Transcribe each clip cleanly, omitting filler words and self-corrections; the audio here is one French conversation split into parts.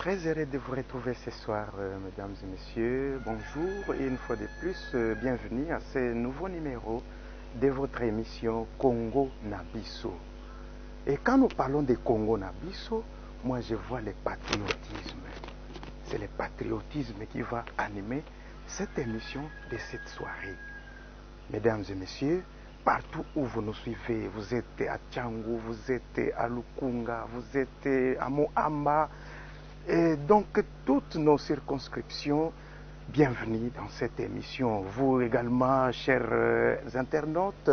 très heureux de vous retrouver ce soir, mesdames et messieurs. Bonjour et une fois de plus, bienvenue à ce nouveau numéro de votre émission Congo Nabiso. Et quand nous parlons de Congo Nabiso, moi je vois le patriotisme. C'est le patriotisme qui va animer cette émission de cette soirée. Mesdames et messieurs, partout où vous nous suivez, vous êtes à Tchangou, vous êtes à Lukunga, vous êtes à Moamba, et donc toutes nos circonscriptions, bienvenue dans cette émission. Vous également, chers internautes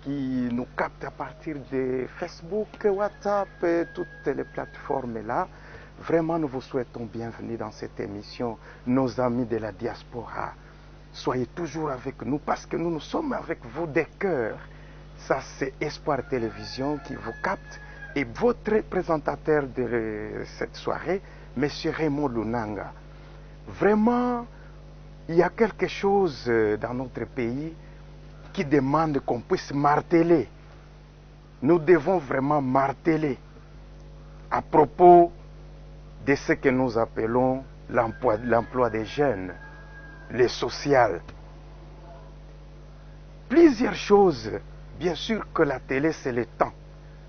qui nous captent à partir de Facebook, WhatsApp, et toutes les plateformes là, vraiment nous vous souhaitons bienvenue dans cette émission, nos amis de la diaspora. Soyez toujours avec nous parce que nous sommes avec vous de cœur. Ça, c'est Espoir Télévision qui vous capte et votre présentateur de cette soirée, M. Raymond Lunanga. Vraiment, il y a quelque chose dans notre pays qui demande qu'on puisse marteler. Nous devons vraiment marteler à propos de ce que nous appelons l'emploi des jeunes, le social. Plusieurs choses, bien sûr que la télé c'est le temps,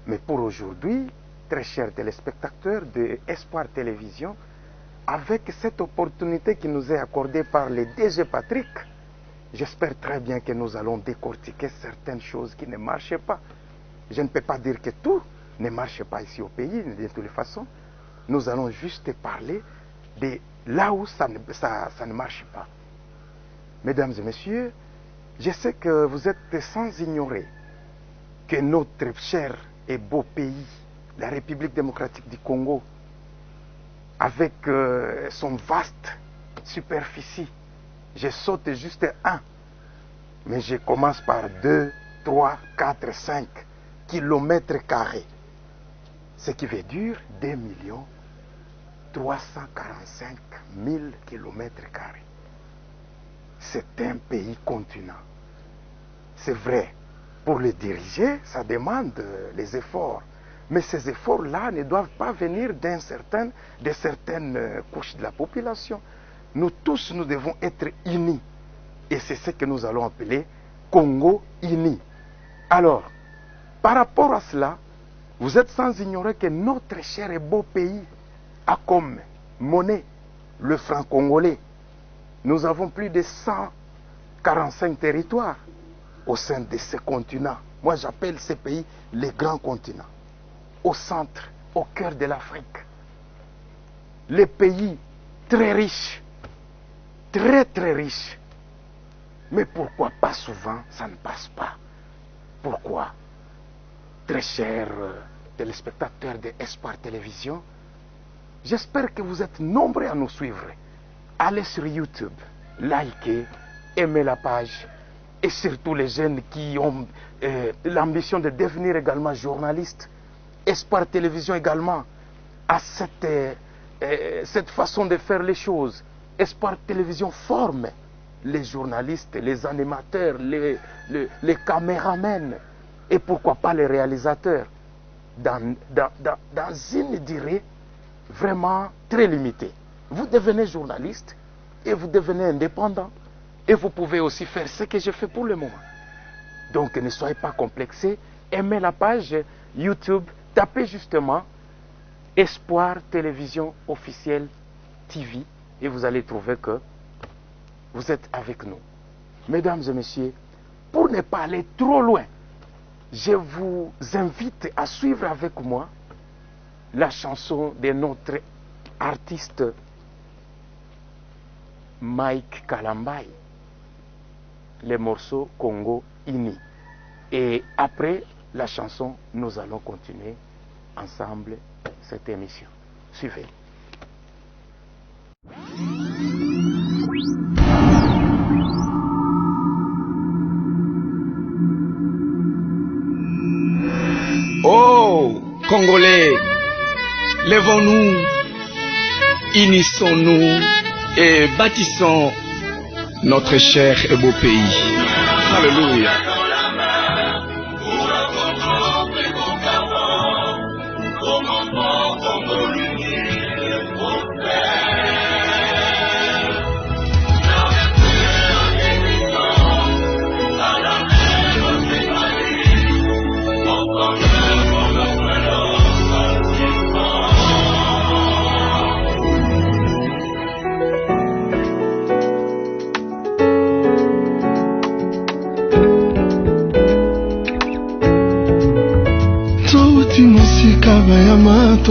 mais pour aujourd'hui, très chers téléspectateurs de Espoir Télévision, avec cette opportunité qui nous est accordée par le DG Patrick, j'espère très bien que nous allons décortiquer certaines choses qui ne marchent pas. Je ne peux pas dire que tout ne marche pas ici au pays, de toutes les façons. Nous allons juste parler de là où ça ne marche pas. Mesdames et messieurs, je sais que vous êtes sans ignorer que notre cher et beau pays, la République démocratique du Congo, avec son vaste superficie, je saute juste un, mais je commence par 2, 3, 4, 5 kilomètres carrés, ce qui veut dire 2 345 000 kilomètres carrés. C'est un pays continent. C'est vrai, pour le diriger, ça demande les efforts. Mais ces efforts-là ne doivent pas venir de certaines couches de la population. Nous tous, nous devons être unis. Et c'est ce que nous allons appeler Congo uni. Alors, par rapport à cela, vous êtes sans ignorer que notre cher et beau pays a comme monnaie le franc congolais. Nous avons plus de 145 territoires au sein de ce continent. Moi, j'appelle ces pays les grands continents. Au centre, au cœur de l'Afrique. Les pays très riches, très très riches. Mais pourquoi pas souvent ça ne passe pas? Pourquoi? Très chers téléspectateurs de Espoir Télévision, j'espère que vous êtes nombreux à nous suivre. Allez sur YouTube, likez, aimez la page. Et surtout les jeunes qui ont l'ambition de devenir également journalistes. Espoir Télévision également a cette façon de faire les choses. Espoir Télévision forme les journalistes, les animateurs, les caméramens et pourquoi pas les réalisateurs dans une durée vraiment très limitée. Vous devenez journaliste et vous devenez indépendant et vous pouvez aussi faire ce que je fais pour le moment. Donc ne soyez pas complexés, aimez la page YouTube, tapez justement Espoir Télévision Officielle TV et vous allez trouver que vous êtes avec nous. Mesdames et messieurs, pour ne pas aller trop loin, je vous invite à suivre avec moi la chanson de notre artiste Mike Kalambai, le morceau Congo Uni. Et après la chanson, nous allons continuer ensemble cette émission. Suivez. Oh, Congolais, lèvons-nous, unissons-nous et bâtissons notre cher et beau pays. Alléluia.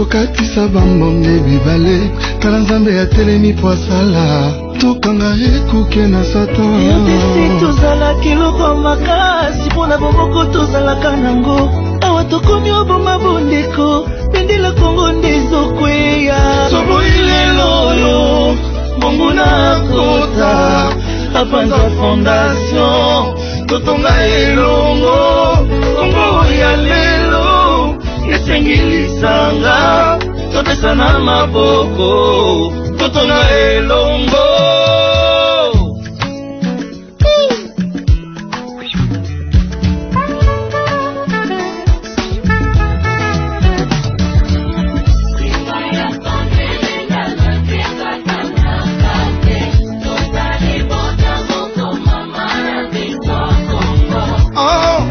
tokatisa bambonge bibale tala nzambe atelemi po asala tokanga ekuke na satan yotesi tozalaki eloko makasi mpona bomoko tozalaka nango awa tokomi oboma bondeko bendela kongo nde ezokweya soboyi lelo oyo bongo na kota apanza fondation totonga elongo kongo ya lelo esengi lisanga topesa na maboko totonga elongo.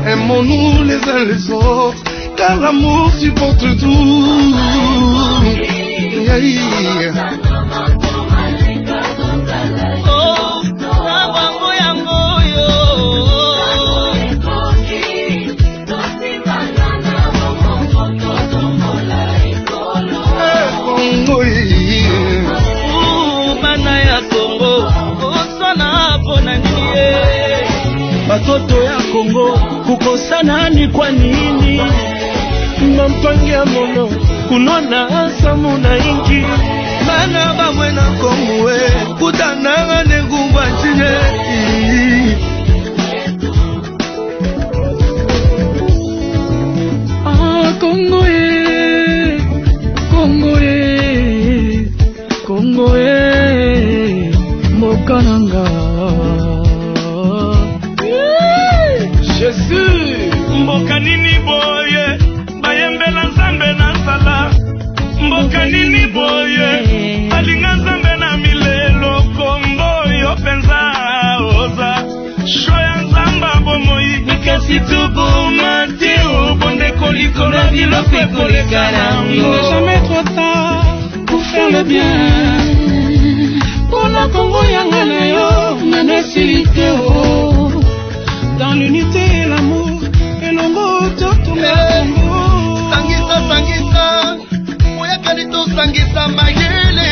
Aimons-nous les uns les autres, car l'amour supporte tout. Batoto ya Kongo kukosana ni kwa nini? Mampangia mono kunona samu na ingi bana bamwe na Kongo kutana ne ngumba chine Kongo Kongo mokananga Jésus mboka nini boye bayembela nzambe na nsala mboka nini boye balinga nzambe na milelo Kongo yo penza oza shoya nzamba bomoi nikasi tubumati ubonde koliko na bilope kolekana Il n'est jamais trop tard pour faire le bien. Pour la Congo yangana yo nanesilite o. Dans l'unité et l'amour et l'ongo totonga Congo. Sangisa moyakani to sangisa mayele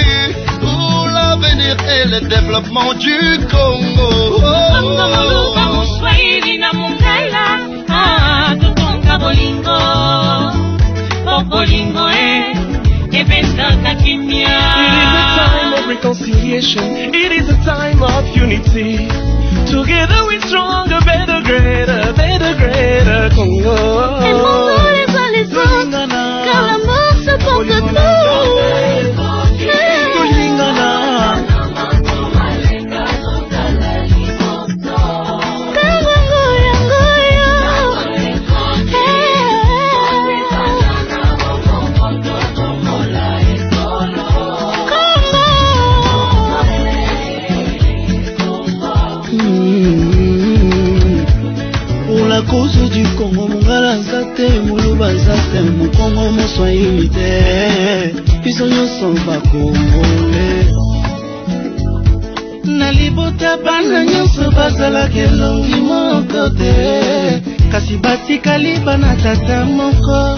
pour l'avenir et le développement du Congo. Congo moluka muswahili na mungala totonga bolingo bolingo ebenda kimia. It is a time of reconciliation. It is a time of unity. Together we're stronger, better, greater Congo. Aimons-nous les uns les autres, car l'amour supporte tout. Cause du Congo, mungala zate, muluba zate, mukongo moswahili te, biso nyonso bakongole. Na libota bana nyonso bazalaka elongi moko te, kasi batikali bana tata moko.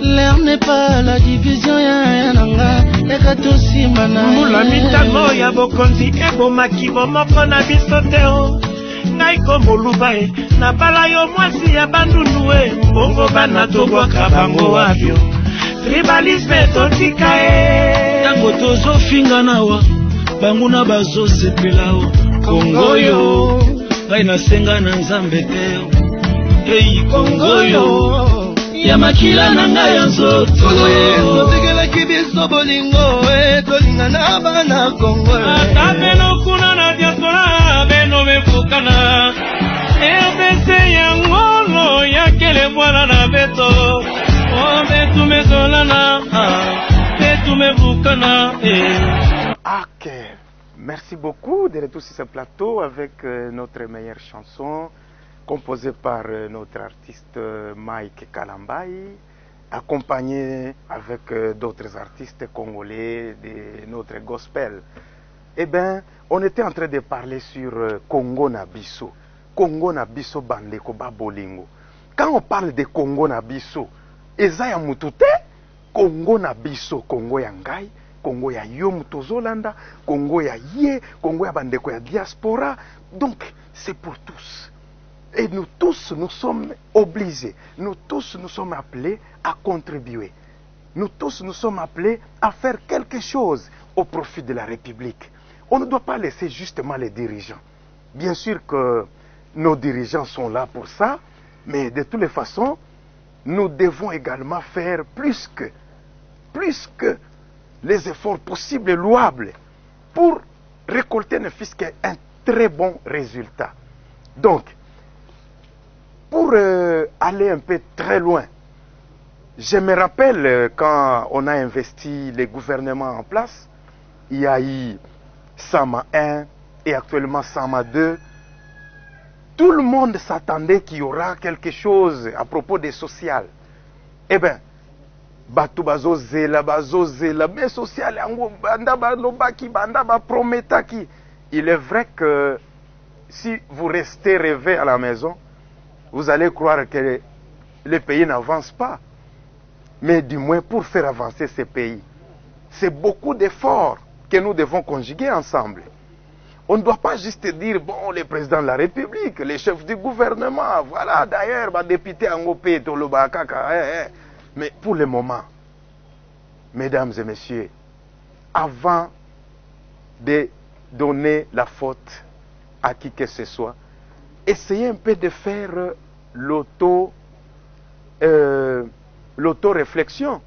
L'air n'est pas la division ya nanga, eka tosimana. Mula mitango ya bokonzi ebomaki bomoko na biso te o. Naiko molubae na bala yo mwasi ya bandundu mbongo bana tobwaka bango wabio tribalisme totika tango tozofinga nawa bango na bazosepela o Kongo yo ngai nasenga na nzambe te ei Kongo yo ya makila na ngai ya nzoto totegelaki biso bolingo tolinga na bana Kongo atabeno kuna na diaspora beno mefukana ebese ya ngolo ya kele mwana na beto betu mezolana betu mefukana Ok, merci beaucoup de retour sur ce plateau avec notre meilleure chanson composée par notre artiste Mike Kalambai, accompagné avec d'autres artistes congolais de notre gospel. Eh bien, on était en train de parler sur Congo Nabiso. Congo Nabiso Bandeko Babolingo. Quand on parle de Congo Nabiso, Ezaya Mutute, Congo na biso, Congo ya ngai, Congo ya yo mutozolanda, Congo ya ye, Congo ya bandeko ya diaspora. Donc, c'est pour tous. Et nous tous, nous sommes obligés, nous tous, nous sommes appelés à contribuer. Nous tous, nous sommes appelés à faire quelque chose au profit de la République. On ne doit pas laisser justement les dirigeants. Bien sûr que nos dirigeants sont là pour ça, mais de toutes les façons, nous devons également faire plus que les efforts possibles et louables pour récolter ne fût-ce qu'un très bon résultat. Donc, pour aller un peu très loin, je me rappelle quand on a investi les gouvernements en place, il y a eu Sama 1 et actuellement Sama 2. Tout le monde s'attendait qu'il y aura quelque chose à propos des sociales. Eh bien, Batu bazozela, mais social, il est vrai que si vous restez rêvé à la maison, vous allez croire que le pays n'avance pas. Mais du moins pour faire avancer ces pays, c'est beaucoup d'efforts que nous devons conjuguer ensemble. On ne doit pas juste dire, bon, les présidents de la République, les chefs du gouvernement, voilà, d'ailleurs, ma député Angopé, Tolobakaka, mais pour le moment, mesdames et messieurs, avant de donner la faute à qui que ce soit, essayez un peu de faire l'auto-réflexion.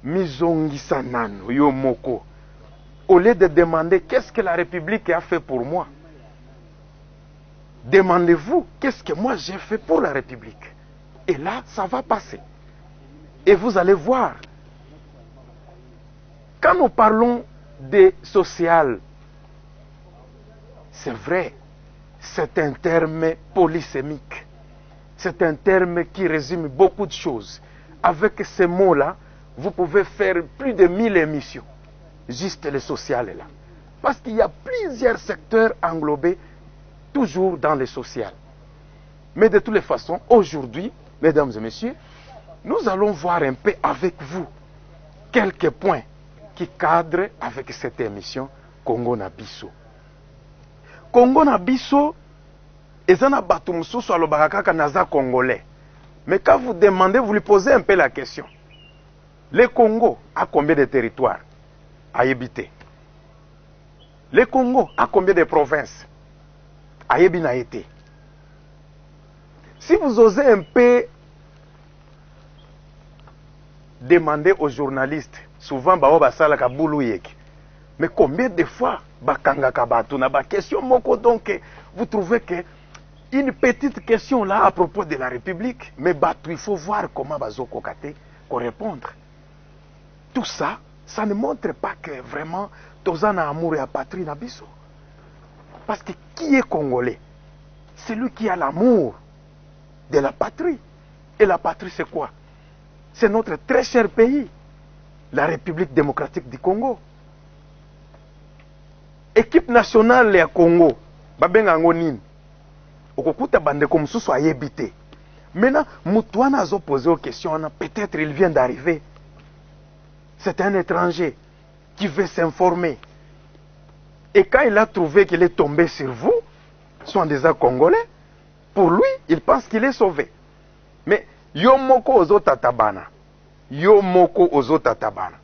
Mizongisa nano, yomoko. Au lieu de demander qu'est-ce que la République a fait pour moi, demandez-vous qu'est-ce que moi j'ai fait pour la République. Et là, ça va passer. Et vous allez voir. Quand nous parlons des social, c'est vrai, c'est un terme polysémique. C'est un terme qui résume beaucoup de choses. Avec ces mots-là, vous pouvez faire plus de 1000 émissions. Juste le social est là. Parce qu'il y a plusieurs secteurs englobés toujours dans le social. Mais de toutes les façons, aujourd'hui, mesdames et messieurs, nous allons voir un peu avec vous quelques points qui cadrent avec cette émission Congo na biso. Congo na biso, ezana batu mususu alobaka kaka naza congolais. Mais quand vous demandez, vous lui posez un peu la question. Le Congo a combien de territoires à habiter? Le Congo a combien de provinces à habiter? Si vous osez un peu demander aux journalistes, souvent mais combien de fois question moko, donc vous trouvez que une petite question là à propos de la République, mais il faut voir comment qu'on répondre. Tout ça, ça ne montre pas que vraiment tozana amour et à patrie na biso. Parce que qui est congolais? C'est lui qui a l'amour de la patrie. Et la patrie, c'est quoi? C'est notre très cher pays, la République démocratique du Congo. Équipe nationale ya Congo, babenga ngonine. Okokuta bandeko mususu ayebite. Maintenant, Moutouana a posé aux questions, peut-être il vient d'arriver. C'est un étranger qui veut s'informer. Et quand il a trouvé qu'il est tombé sur vous, soit des Congolais, pour lui, il pense qu'il est sauvé. Mais Yomoko ozo tatabana. Yomoko ozo tatabana.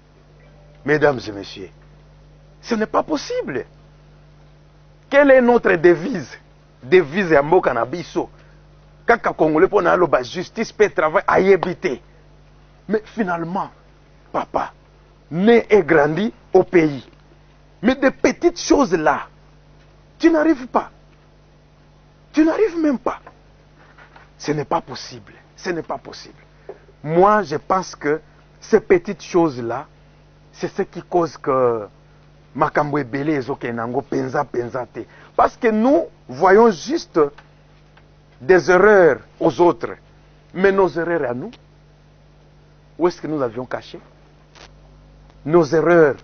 Mesdames et messieurs, ce n'est pas possible. Quelle est notre devise? Devise ya mboka na biso. Kaka Congolais pour la justice peut travailler à y habiter. Mais finalement, papa, né et grandi au pays. Mais des petites choses là, tu n'arrives pas. Tu n'arrives même pas. Ce n'est pas possible. Ce n'est pas possible. Moi, je pense que ces petites choses-là, c'est ce qui cause que Makambo Ebele Ezokenango penza te. Parce que nous voyons juste des erreurs aux autres. Mais nos erreurs à nous, où est-ce que nous avions caché? Nos erreurs,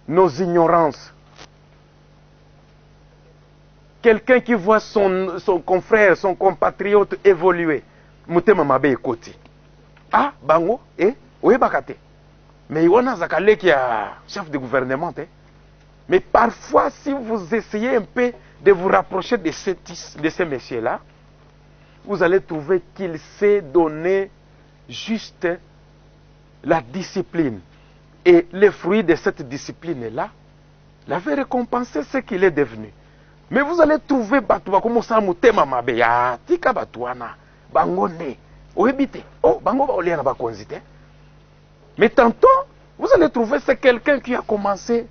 nos ignorances. Quelqu'un qui voit son compatriote évoluer, Mutema Mabe Ekoti. Ah, bango, Oui, bakate. Mais on a Zakale qui est chef de gouvernement. Mais parfois, si vous essayez un peu de vous rapprocher de ces messieurs-là, vous allez trouver qu'il sait donner juste la discipline. Et le fruit de cette discipline-là, l'avait récompensé ce qu'il est devenu. Mais vous allez trouver Batouba comme ça, Moutema Mabeya, Tika Batouana, Bangone, Oebite, oh, Bango Baoliana Bakonzite. Mais tantôt, vous allez trouver c'est quelqu'un qui a commencé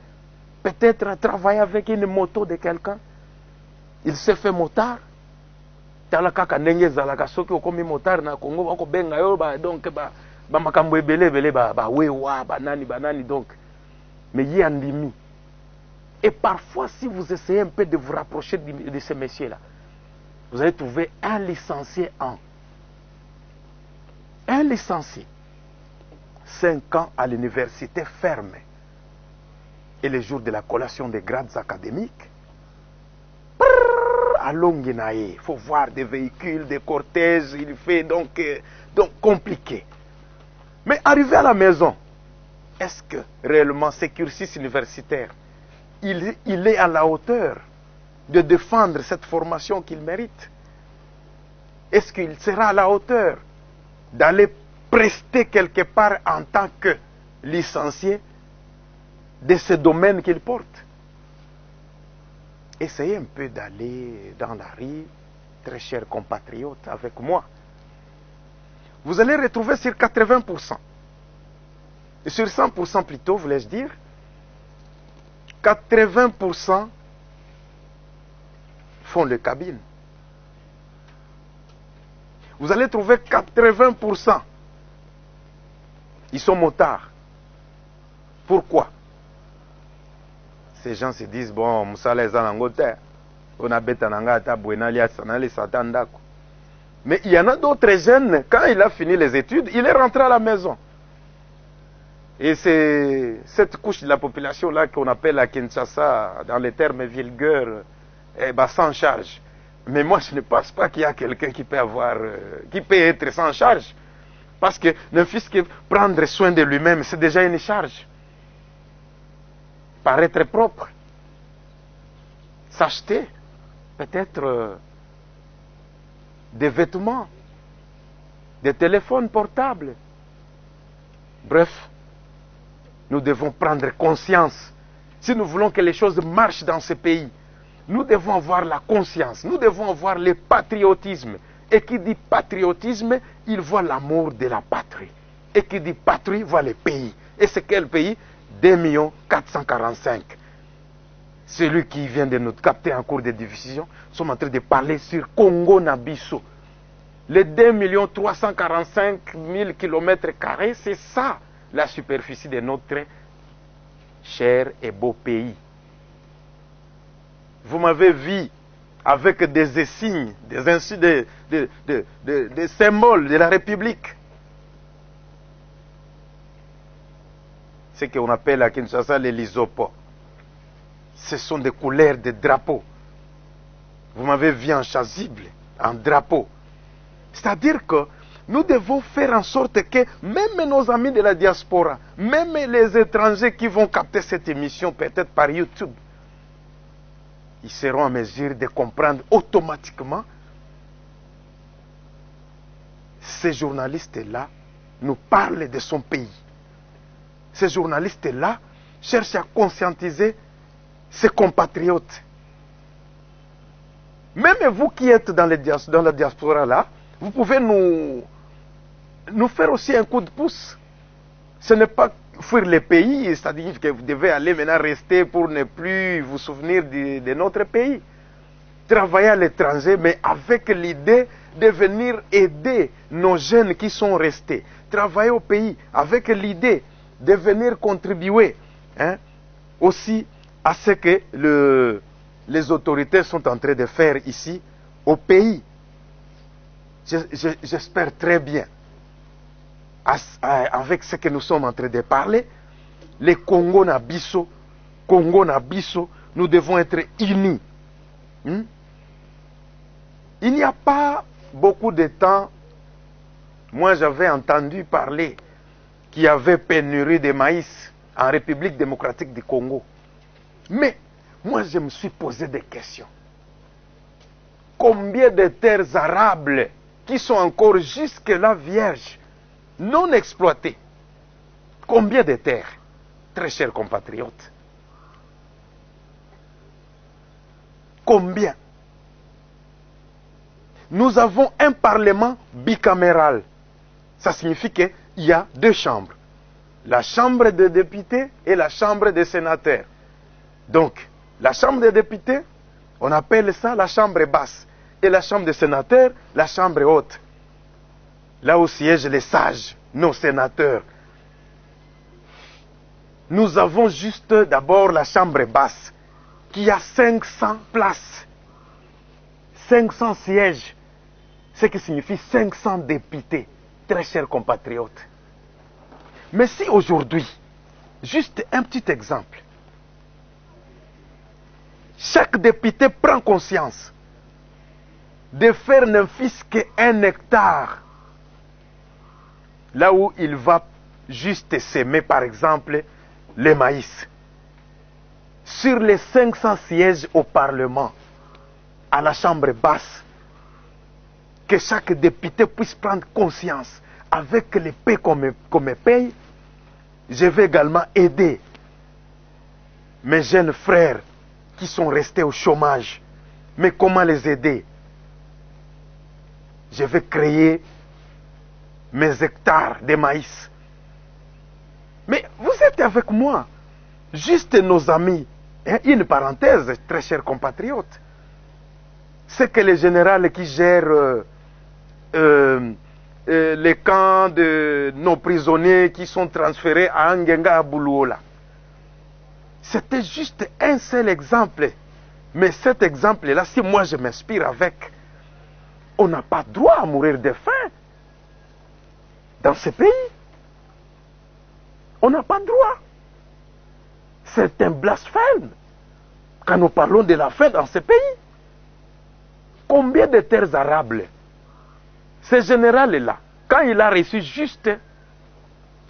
peut-être à travailler avec une moto de quelqu'un. Il s'est fait motard. Talaka ndenge zalaka soki okomi motard na Congo bako benga yo ba donc ba makambo ebele ba wewa banani donc. Mais yi andimi. Et parfois, si vous essayez un peu de vous rapprocher de ces messieurs-là, vous allez trouver un licencié en. Un licencié. 5 ans à l'université ferme. Et le jour de la collation des grades académiques, à Longuinaï, il faut voir des véhicules, des cortèges, il fait donc compliqué. Mais arrivé à la maison, est-ce que réellement ce cursus universitaire, il est à la hauteur de défendre cette formation qu'il mérite? Est-ce qu'il sera à la hauteur d'aller prester quelque part en tant que licencié de ce domaine qu'il porte? Essayez un peu d'aller dans la rue, très chers compatriotes, avec moi. Vous allez retrouver sur 80%. Et sur 100% plutôt, voulais-je dire, 80% font le cabine. Vous allez trouver 80%. Ils sont motards. Pourquoi? Ces gens se disent, bon, Moussala est en Angleterre. On a Betananga, Buenalia, Sanali, Satandako. Mais il y en a d'autres jeunes, quand il a fini les études, il est rentré à la maison. Et c'est cette couche de la population-là qu'on appelle à Kinshasa, dans les termes vulgaires, sans charge. Mais moi, je ne pense pas qu'il y a quelqu'un qui peut qui peut être sans charge. Parce que ne fût-ce que prendre soin de lui-même, c'est déjà une charge. Paraître propre. S'acheter, peut-être, des vêtements, des téléphones portables. Bref, nous devons prendre conscience. Si nous voulons que les choses marchent dans ce pays, nous devons avoir la conscience, nous devons avoir le patriotisme. Et qui dit patriotisme, il voit l'amour de la patrie. Et qui dit patrie, voit le pays. Et c'est quel pays? 2 445 000. Celui qui vient de nous capter en cours de diffusion, nous sommes en train de parler sur Congo Nabiso. Les 2 345 000 km², c'est ça la superficie de notre cher et beau pays. Vous m'avez vu avec des signes, des symboles de la République. Ce qu'on appelle à Kinshasa les lisopos. Ce sont des couleurs de drapeaux. Vous m'avez vu en chasuble, en drapeau. C'est-à-dire que nous devons faire en sorte que même nos amis de la diaspora, même les étrangers qui vont capter cette émission peut-être par YouTube, ils seront en mesure de comprendre automatiquement. Ces journalistes-là nous parlent de son pays. Ces journalistes-là cherchent à conscientiser ses compatriotes. Même vous qui êtes dans la diaspora là, vous pouvez nous faire aussi un coup de pouce. Ce n'est pas fuir le pays, c'est-à-dire que vous devez aller maintenant rester pour ne plus vous souvenir de notre pays. Travailler à l'étranger, mais avec l'idée de venir aider nos jeunes qui sont restés. Travailler au pays avec l'idée de venir contribuer aussi à ce que les autorités sont en train de faire ici au pays. J'espère très bien, avec ce que nous sommes en train de parler, les Congo Nabiso, nous devons être unis. Il n'y a pas beaucoup de temps, moi j'avais entendu parler qu'il y avait pénurie de maïs en République démocratique du Congo. Mais moi, je me suis posé des questions. Combien de terres arables qui sont encore jusque-là vierges, non exploitées? Combien de terres, très chers compatriotes? Combien? Nous avons un parlement bicaméral. Ça signifie qu'il y a deux chambres. La chambre des députés et la chambre des sénateurs. Donc, la chambre des députés, on appelle ça la chambre basse. Et la chambre des sénateurs, la chambre haute. Là où siègent les sages, nos sénateurs. Nous avons juste d'abord la chambre basse, qui a 500 places. 500 sièges. Ce qui signifie 500 députés, très chers compatriotes. Mais si aujourd'hui, juste un petit exemple, chaque député prend conscience de faire ne fût-ce qu'un hectare, là où il va juste s'aimer, par exemple, le maïs, sur les 500 sièges au Parlement, à la Chambre basse, que chaque député puisse prendre conscience, avec les paix qu'on me paye, je vais également aider mes jeunes frères qui sont restés au chômage. Mais comment les aider? Je vais créer mes hectares de maïs. Mais vous êtes avec moi, juste nos amis. Une parenthèse, très chers compatriotes. C'est que les généraux qui gèrent les camps de nos prisonniers qui sont transférés à Ngenga à Boulouola. C'était juste un seul exemple. Mais cet exemple-là, si moi je m'inspire avec, on n'a pas droit à mourir de faim dans ce pays. On n'a pas droit. C'est un blasphème quand nous parlons de la faim dans ce pays. Combien de terres arables? Ce général-là, quand il a reçu juste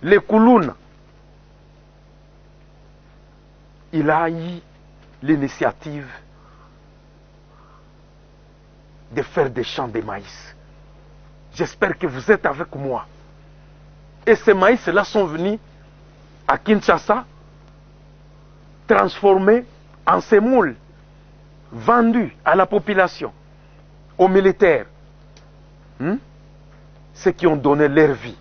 les Koulouna, il a eu l'initiative de faire des champs de maïs. J'espère que vous êtes avec moi. Et ces maïs-là sont venus à Kinshasa, transformés en semoule, vendus à la population, aux militaires. Ceux qui ont donné leur vie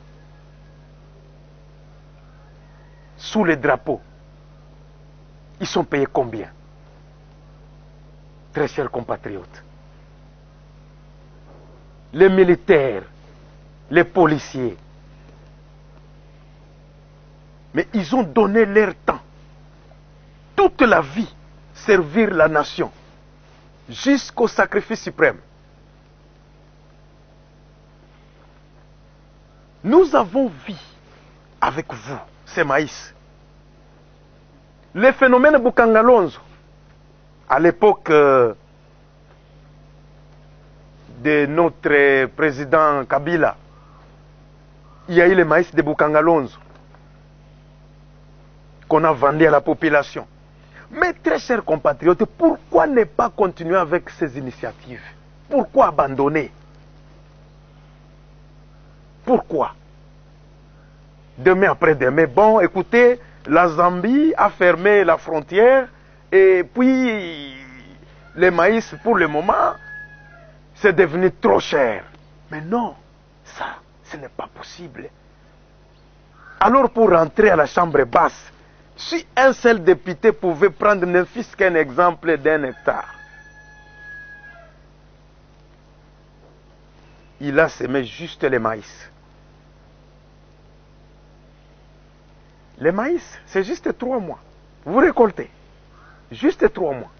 sous les drapeaux, ils sont payés combien? Très chers compatriotes, les militaires, les policiers, mais ils ont donné leur temps, toute la vie, servir la nation, jusqu'au sacrifice suprême. Nous avons vu avec vous ces maïs. Le phénomène Bukangalonzo, à l'époque de notre président Kabila, il y a eu le maïs de Bukangalonzo qu'on a vendu à la population. Mais très chers compatriotes, pourquoi ne pas continuer avec ces initiatives? Pourquoi abandonner? Pourquoi? Demain après-demain, bon, écoutez, la Zambie a fermé la frontière et puis le maïs, pour le moment, c'est devenu trop cher. Mais non, ça, ce n'est pas possible. Alors pour rentrer à la chambre basse, si un seul député pouvait prendre ne fût-ce qu'un exemple d'un hectare, il a semé juste le maïs. Le maïs, c'est juste 3 mois. Vous récoltez. Juste 3 mois.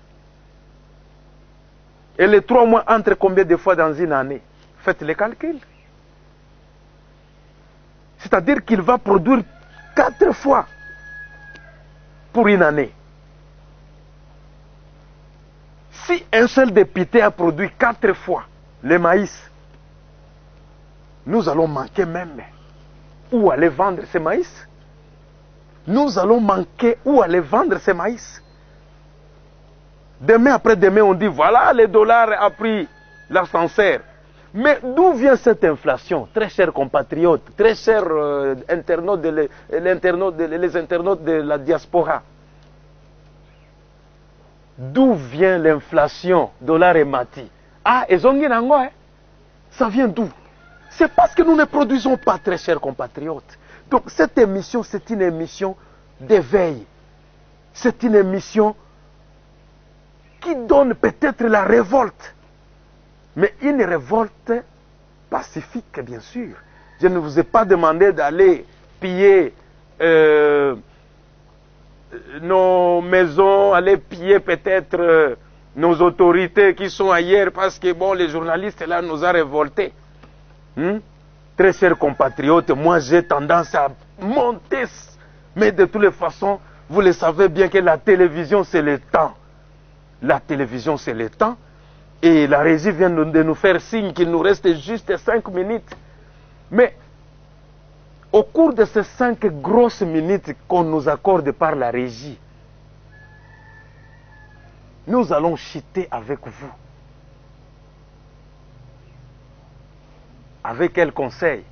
Et les 3 mois entrent combien de fois dans une année? Faites les calculs. C'est-à-dire qu'il va produire 4 fois pour une année. Si un seul député a produit 4 fois le maïs, nous allons manquer même où aller vendre ce maïs. Nous allons manquer où aller vendre ce maïs. Demain après demain, on dit voilà, les dollars a pris l'ascenseur. Mais d'où vient cette inflation, très chers compatriotes, très chers internautes les internautes de la diaspora? D'où vient l'inflation, dollar et mati? Ah, et zongi nango, hein? Ça vient d'où? C'est parce que nous ne produisons pas, très chers compatriotes. Donc cette émission, c'est une émission d'éveil. C'est une émission qui donne peut-être la révolte. Mais une révolte pacifique, bien sûr. Je ne vous ai pas demandé d'aller piller nos maisons, aller piller peut-être nos autorités qui sont ailleurs parce que bon, les journalistes là nous ont révoltés. Très chers compatriotes, moi j'ai tendance à monter, mais de toutes les façons, vous le savez bien que la télévision c'est le temps. La télévision c'est le temps. Et la régie vient de nous faire signe qu'il nous reste juste 5 minutes. Mais au cours de ces 5 grosses minutes qu'on nous accorde par la régie, nous allons chuter avec vous. Avec quel conseil?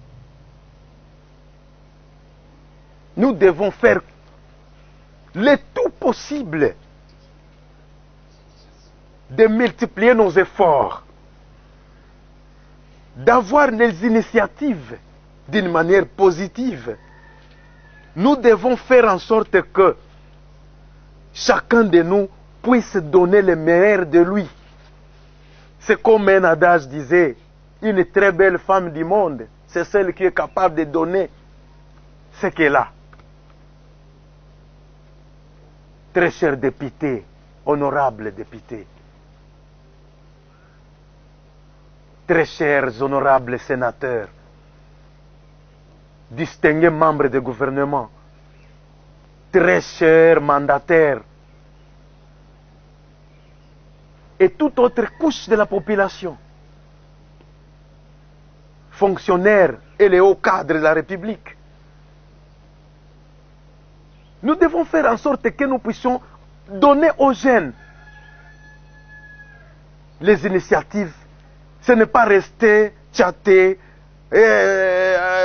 Nous devons faire le tout possible de multiplier nos efforts, d'avoir des initiatives d'une manière positive. Nous devons faire en sorte que chacun de nous puisse donner le meilleur de lui. C'est comme un adage disait, une très belle femme du monde, c'est celle qui est capable de donner ce qu'elle a. Très chers députés, honorables députés, très chers honorables sénateurs, distingués membres du gouvernement, très chers mandataires et toute autre couche de la population, fonctionnaires et les hauts cadres de la République. Nous devons faire en sorte que nous puissions donner aux jeunes les initiatives. Ce n'est pas rester chatter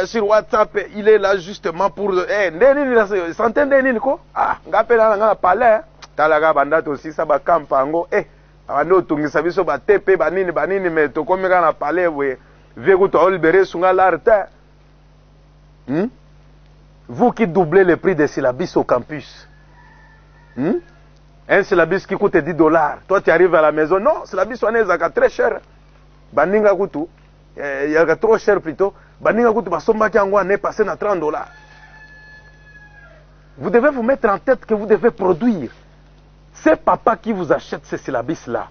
sur WhatsApp. Il est là justement pour santé de ko ah ngapela nga palais talaga bandate aussi ça ba kampango abando tungisa biso ba tepe banini mais to komeka na palais we veku to libérer sunga l'arte. Vous qui doublez le prix des syllabus au campus. Un syllabus qui coûte $10. Toi tu arrives à la maison, non, syllabus on est très cher. Baninga kutu, il y a trop cher plutôt. Baninga kutu basomba kiangwa n'est passé à $30. Vous devez vous mettre en tête que vous devez produire. C'est papa qui vous achète ces syllabus là.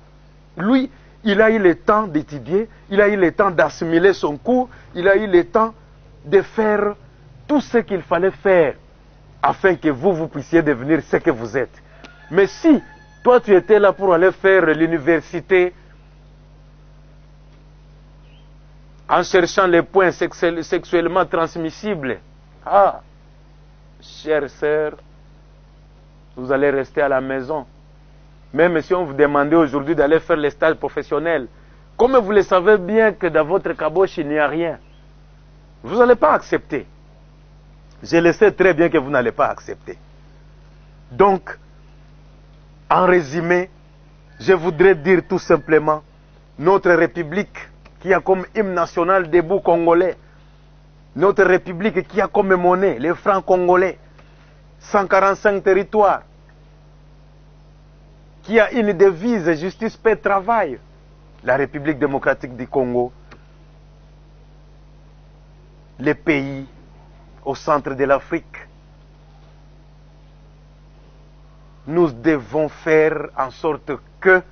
Lui, il a eu le temps d'étudier, il a eu le temps d'assimiler son cours, il a eu le temps de faire tout ce qu'il fallait faire afin que vous puissiez devenir ce que vous êtes. Mais si toi tu étais là pour aller faire l'université en cherchant les points sexuellement transmissibles, ah, chère sœur, vous allez rester à la maison. Même si on vous demandait aujourd'hui d'aller faire les stages professionnels, comme vous le savez bien que dans votre caboche il n'y a rien, vous n'allez pas accepter. Je le sais très bien que vous n'allez pas accepter. Donc, en résumé, je voudrais dire tout simplement, notre République qui a comme hymne national debout congolais, notre République qui a comme monnaie les francs congolais, 145 territoires, qui a une devise justice, paix, travail, la République démocratique du Congo, les pays au centre de l'Afrique. Nous devons faire en sorte que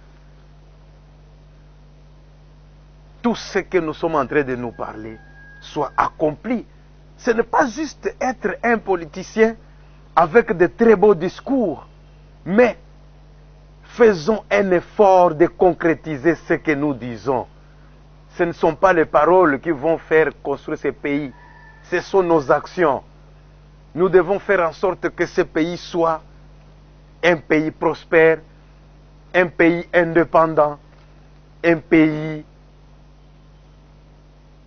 tout ce que nous sommes en train de nous parler soit accompli. Ce n'est pas juste être un politicien avec de très beaux discours, mais faisons un effort de concrétiser ce que nous disons. Ce ne sont pas les paroles qui vont faire construire ces pays, Ce sont nos actions. Nous devons faire en sorte que ce pays soit un pays prospère, un pays indépendant, un pays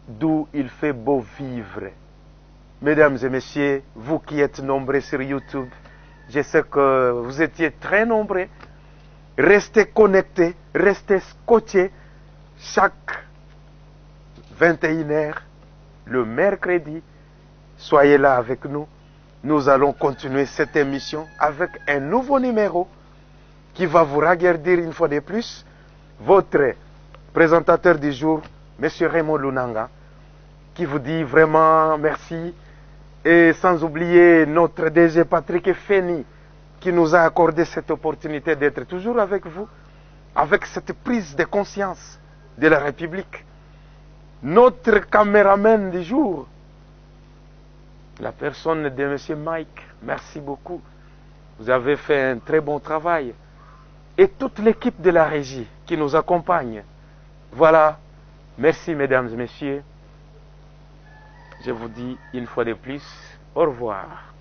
d'où il fait beau vivre. Mesdames et messieurs, vous qui êtes nombreux sur YouTube, je sais que vous étiez très nombreux. Restez connectés, restez scotchés chaque 21h, le mercredi. Soyez là avec nous. Nous allons continuer cette émission avec un nouveau numéro qui va vous regarder une fois de plus. Votre présentateur du jour, M. Raymond Lunanga, qui vous dit vraiment merci. Et sans oublier notre DG Patrick Feni, qui nous a accordé cette opportunité d'être toujours avec vous, avec cette prise de conscience de la République. Notre caméraman du jour, la personne de M. Mike, merci beaucoup. Vous avez fait un très bon travail. Et toute l'équipe de la régie qui nous accompagne. Voilà. Merci mesdames et messieurs. Je vous dis une fois de plus, au revoir.